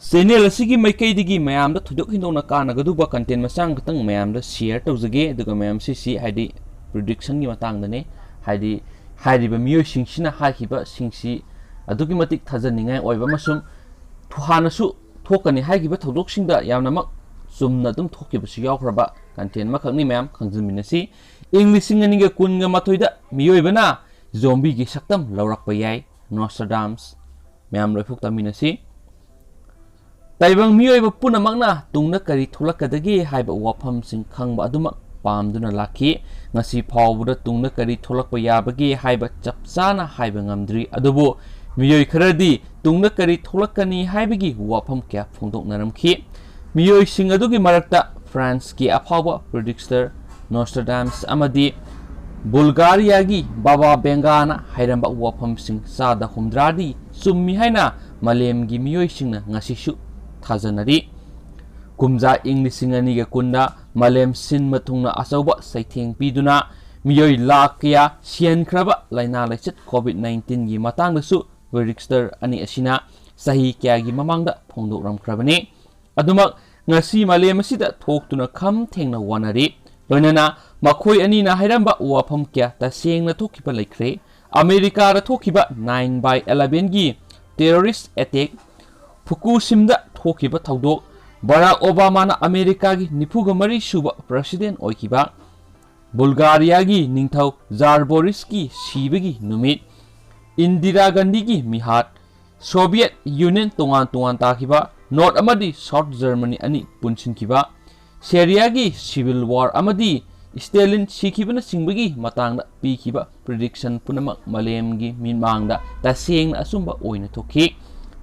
channel असिगी मैकैदिगी मयाम दा थुदुक हिंदोना कानागदुबा content मसांग खतंग मयाम दा share तौजगे अदुगा मयाम cc हाइदि prediction की मतंग दने हाइदि हाइदिबा मियोय सिंगसिना हाइखिबा सिंगसी अदुगी मतिक थाजनिंगाय ओइबा मसुम थुहानसु थोकनी हाइखिबा थौदोकसिंगदा यामनामक चुमना दुम थोकिबसु यावख्रबा कंटेंट मखंगनि मयाम खंगजमिनसी इंग्लिशिंग अनिगा कुनगा मथोइदा मियोइबना जोंबी की सक्तम लौरकपा याय नोस्ट्राडाम्स मयाम लोइफुक तमिनसी ताइबंग मियोइबा पुनमकना तुंगना करी थोलकदगे हाइबा वाफमसिंग खंगबा अदुमक पामदुना लाखि ngasi फावबुदा तुंगना करी थोलकपा याबगे हाइबा चपचाना हाइबा ngamdri अदुबो मियोइ खरदी तुंगना करी थोलकनी हाइबगी वाफम क्या फोंदोकनरमखि मियोइ सिंग अदुगी मरक्ता फ्रांस की अफावबा प्रेडिक्टर नोस्ट्राडाम्स अमदी बुल्गारिया की बाबा बेंगाना हाइरंबा वाफमसिंग सादा हुमद्रादी सुम्मी हाइना मलेमगी मियोइ सिंगना ngasisu थाजनरी कुमजा इंग्लिशिंग अनिगा कुंदा मलेम सिन मथुंगना अचौबा सैथेंग पीदुना मियोइ लाख कया सियनख्रबा लाइना लाइचत कोविड-19 की मतांगदसु प्रेडिक्टर अनि असिना सही क्यागी ममांगदा फोंदोकरमख्रबने अदुमक ngasi मलेम असिदा थोक्तुना खम थेंगना वनरी लोइनना मखोइ अनिना हाइरंबा वाफम क्या तसेंगना थोकिबा लैख्रे अमेरिका रा थोकिबा 9/11 की टेररिस्ट अटैक फुकुशिमदा थोकिबा थौदोक बराक ओबामाना अमेरिका की 94 सुबा प्रेसिडेंट ओइकिबा बुल्गारिया की निंगथौ जारबोरिस की सीबगी नुमित इंदिरा गांधी की मिहात सोवियत यूनियन तोंगान तोंगान ताकिबा नॉर्थ अमदी साउथ जर्मनी अनि पुनसिनकिबा सीरिया की सिविल वार अमदी स्टेलिन सिखिबना सिंबगी मतांगदा पीखिबा प्रेडिक्शन पुनमक मलेमगी मिनमांगदा तसेंगना असुंबा ओइना थोखि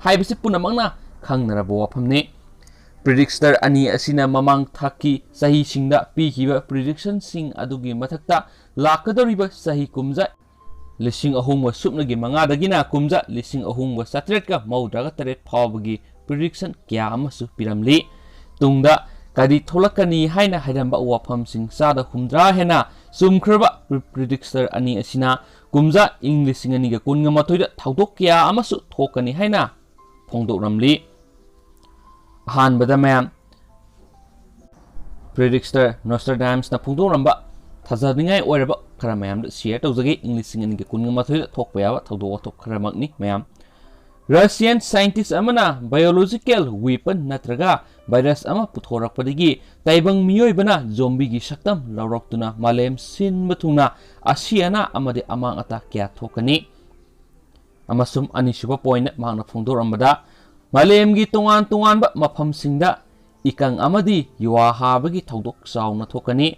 हाइबसे पुनमकना खंगनरबा वाफमने प्रेडिक्टर अनि असिना ममांग थाकी सही सिंगदा पीखिबा प्रेडिक्शन सिंग अदुगी मथक्ता लाकदोरिबा सही कुमजा लिसिंग अहुंग सुपनगी मंगादगिना कुमजा लिसिंग अहुंग सत्रेट का मौद्रागा तरेट फावबगी प्रेडिक्शन क्या अमसु पिरमली तुंगदा कदी थोलकनी हाइना हाइरंबा वाफम सिंग सादा हुमद्रा हेना सुमख्रबा प्रेडिक्टर अनि असिना कुमजा इंग्लिशिंग अनिगा कुनगा मथोइदा थौदोक क्या अमसु थोकनी हाइना फोंदोकरमली अहानबदा मयाम प्रेडिक्टर नोस्ट्राडाम्स ना फोंदोकरमबा थाजनिंगाय ओइरबा खरा मयाम शेयर तौजगे इंग्लिशिंग अनिगा कुनगा मथोइदा थोकपा याबा थौदोक अथोक खरामकनी मयाम रशियन साइंटिस्ट अमना बायोलॉजिकल वेपन नत्रगा वायरस अमा पुथोरकपदगी ताइबंग मियोइबना जोंबी की सक्तम लौरक्तुना मालेम सिनबथुना आशियाना अमदे अमांग अता क्या थोकनी अमसुम अनिसुबा पॉइंट मांगना फोंदोरमबदा मालेम की तोंगान तोंगानबा मफमसिंगदा इकंग अमदी युवा हाबगी थौदोक चावना थोकनी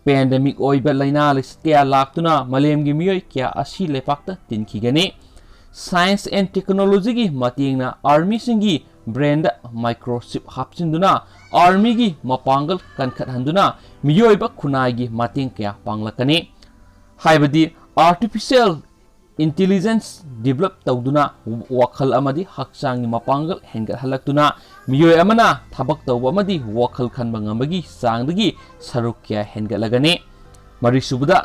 पेंडेमिक ओइबा लाइना लिस्टिया लाक्तुना मालेम की मियोइ क्या आशी लेपाक्ता तिनखिगनी साइंस एंड टेक्नोलॉजी की मतेंगना आर्मी सिंगी ब्रेन दा माइक्रोचिप हapsinduri आर्मी की मपांगल कनखतहंदुना मियोइबा खुनाई की मतेंग क्या पांगलकनी हाइबदी आर्टिफिशियल इंटेलिजेंस डेवलप तौदुना वखल अमदी हक्चांगी मपांगल हेंगहलक्तुना मियोइ अमना थबक तौब अमदी वखल खनबा ngambagi चांगदगी सरुक क्या हेंगलगने मरिसुबदा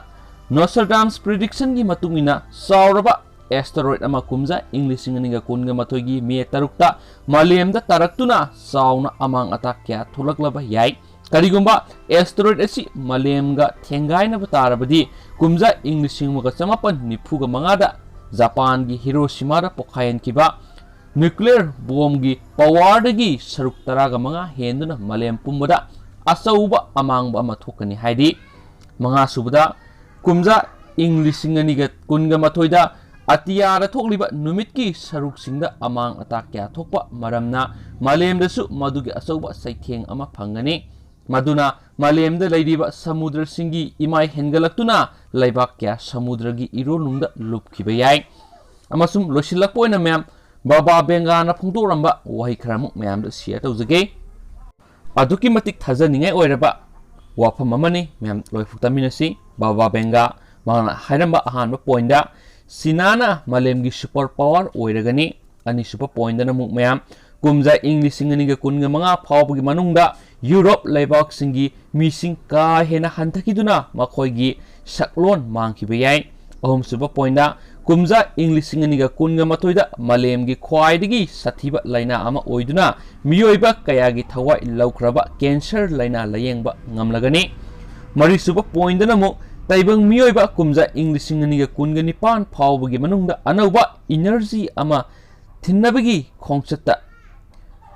नोस्ट्राडाम्स प्रेडिक्शन की मतुंगिना सावरबा एस्टेरॉइड अमा कुमजा इंग्लिशिंग अनिगा कुनगा मथोइगी मे तरुक्ता मालेमदा तारक्तुना साउना अमांग अता क्या थोलकलबा याय करिगुंबा एस्टेरॉइड असि मालेमगा थेंगाइना बतारबदी कुमजा इंग्लिशिंग मगा चमापन निफुगा मंगादा जापान की हिरोशिमा दा पोखायन किबा न्यूक्लियर बॉम्ब की पावरदगी सरुक तरागा मंगा हेंदुना मालेम पुंबदा असौबा अमांगबा अमा थोकनी हाइदि मंगा सुबदा कुमजा इंग्लिशिंग अनिगा कुनगा मथोइदा अतियार थोकलिबा नुमित की सरुक सिंगदा अमांग अता क्या थोकपा मरमना मालेमदसु मदुगी असौबा सैथेंग अमा फंगनी मदुना मालेमदा लैरिबा समुद्र सिंगी इमाय हेंगलक्तुना लैबाक क्या समुद्र की इरोनुंगदा लुपखिबा याय अमसुम लोसिलकपोइना मैम बाबा बेंगाना फोंदोरमबा वही खरामुक मैम शेयर तौजगे अदुकी मतिक थाजनिंगाय ओइरबा वाफम अमनी मैम लोइफुक्तमिनसी बाबा बेंगा माना हाइरंबा अहानबा पॉइंटा सिनाना मालेम की सुपर पावर ओइरगनी अनि सुपर पॉइंट नमुक मैम कुमजा इंग्लिशिंग अनिगा कुनगा मंगा फावबगी मनुंगदा यूरोप लेबाक सिंगी मिसिंग का हेना हंथकिदुना मखोइगी सकलोन मांगखिबा याय अहुम सुपर पॉइंटा कुमजा इंग लिसिंग अनिगा कुनगा मतोइदा मलेमगी ख्वाइदगी सथीबा लाइना अमा ओइदुना मियोइबा कयागी थवाइ लौख्रबा कैंसर लाइना लायेंबा ngamlagani मरिसुबा पॉइंटना मो ताइबंग मियोइबा कुमजा इंग लिसिंग अनिगा कुनगा निपान फावबगी मनुंगदा अनौबा एनर्जी अमा थिन्नबगी खोंगचता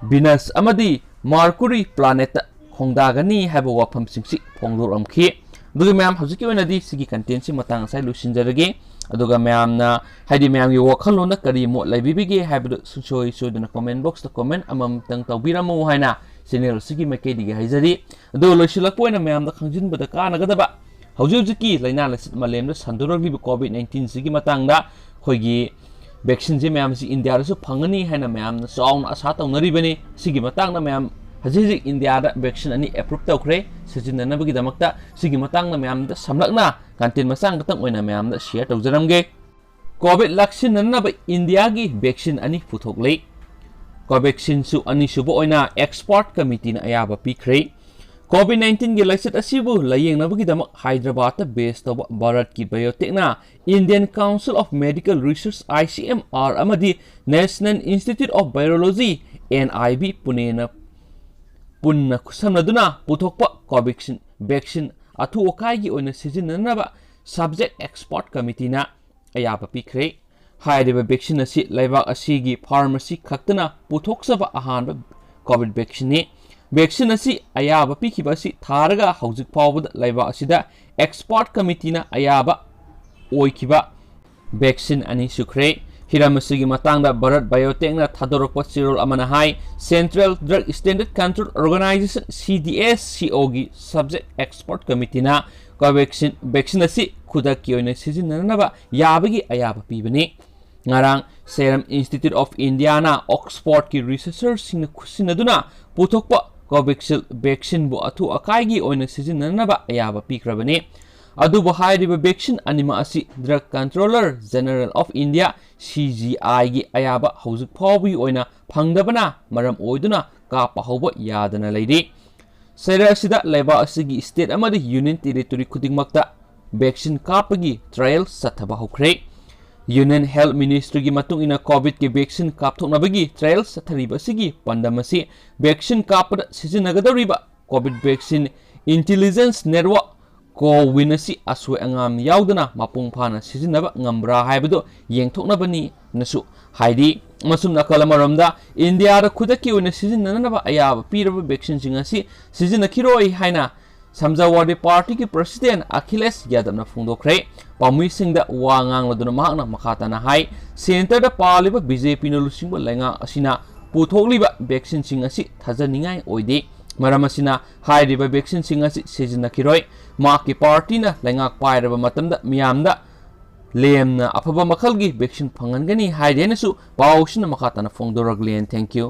विनस अमदी मार्कुरी प्लानेट खोंदागनी हाबो वाफम सिंगसी फोंदोरमखी दुगी मैम हजिकी ओइनादी सिगी कंटेंट सि मतंग साइ लुसिनजरगे अदुगा मैम ना हाइदी मैम गी वखलोना करी मो लाइबिबिगे हाबदु सुसोइ सोदना कमेंट बॉक्स ता कमेंट अमम तंग तौबिरामो हाइना चैनल सिगी मेकेदिगे हाइजरी अदु लोइसिलकपोइना मैम दा खंजिनबदा कानागदबा हौजिकी लाइना लसित मलेमदा संदुरगिबो कोविड-19 सिगी मतंगदा खोइगी वैक्सीन जे मैम से इंडिया दसु फंगनी हैना मैम ना चाउन आशा तौनरिबने सिगी मतंगदा मैम हजिक इंडिया दा वैक्सीन अनि एप्रूव तौखरे सिजिननबगी दमकता सिगी मतंगदा मैम दा समलकना कंटेंट मसांग तंग ओइना मैम दा शेयर तौजरमगे कोविड लक्षिननब इंडिया की वैक्सीन अनि पुथोकले कोवैक्सीन सु अनि सुबो ओइना एक्सपर्ट कमिटी ना अयाबा पिखरे कोविड-19 के लाइसेट असिबु लायेंगनबगी दमक हैदराबाद ता बेस तब भारत की बायोटेक ना Indian Council of Medical Research ICMR अमदी National Institute of Virology NIB Pune ना पुन्ना खुसमनदुना पुथोकपा कोवैक्सीन वैक्सीन अथु ओकाई ओइना सिजिननबा सब्जेक्ट एक्सपर्ट कमिटी ना अयाबा पिखरे हाइरिबा वैक्सीन असि लैबाक असिगी फार्मेसी खक्तना पुथोकसबा अहानबा कोविड वैक्सीन ने वैक्सीन असि अयाबा पिखिबा असि थारगा हौजिक फावबदा लैबाक असिदा एक्सपर्ट कमिटी ना अयाबा ओइखिबा वैक्सीन अनि सुखरे हिरामसिगी मतंगदा भारत बायोटेक ना थादोरकपा चिरोल अमना हाई Central Drug Standard Control Organisation CDS CO गी सब्जेक्ट एक्सपर्ट कमिटी ना कोवैक्सीन वैक्सीन असि खुदकी ओइना सिजिननबा याबगी अयाबा पिबने ngarang Serum Institute of India na Oxford ki researchers sing खुसिनदुना पुथोकपा कोवैक्सीन वैक्सीन बु अथु अकाइगी ओइना सिजिननबा अयाबा पिख्रबने अदुबो हाइरिबा वैक्सीन अनिमा असि Drug Controller General of India CGI गी अयाबा हौजिक फावबी ओइना फंगदबना मरम ओइदुना कापा हौबा यादना लैदि सैरा असिदा लैबा असिगी स्टेट अमदि यूनियन टेरिटोरी खुदिंगमक्ता वैक्सीन कापगी ट्रायल सथबा हौख्रे यूनियन हेल्थ मिनिस्ट्री की मतुंग इना कोविड के वैक्सीन कापथोकनबगी ट्रायल सथरिबसिगी पंदमसि वैक्सीन कापदा सिजिनगदरिबा कोविड वैक्सीन इंटेलिजेंस नेटवर्क कोविनसी असोय अंगाम याउदना मपुंग फाना सिजिनबा ngambra हाइबदो येंथोकनबनी नसु हाइदी मसुम नकलमरमदा इंडिया दा खुदकी ओइना सिजिननबा अयाब पीरब वैक्सीन सिंगसी सिजिनखिरोय हाइना समजावादी पार्टी की प्रेसिडेंट अखिलेश यादव ना फोंदोखरे पामुई सिंगदा वांगांगलदुना माकना मखाताना हाई सेंटर दा पालिबा बीजेपी न लुसिंगबा लैंगा असिना पुथोकलिबा वैक्सीन सिंगसी थाजनिंगाय ओइदे मरम असिना हाइरिबा वैक्सीन सिंगसी सिजिनखिरोय माकी पार्टी ना लैंगा पाइरबा मतमदा मियामदा लेमना अफबा मखलगी वैक्सीन फंगनगनी हाइदेनसु पाउसिना मखाताना फोंदोरगलेन थैंक यू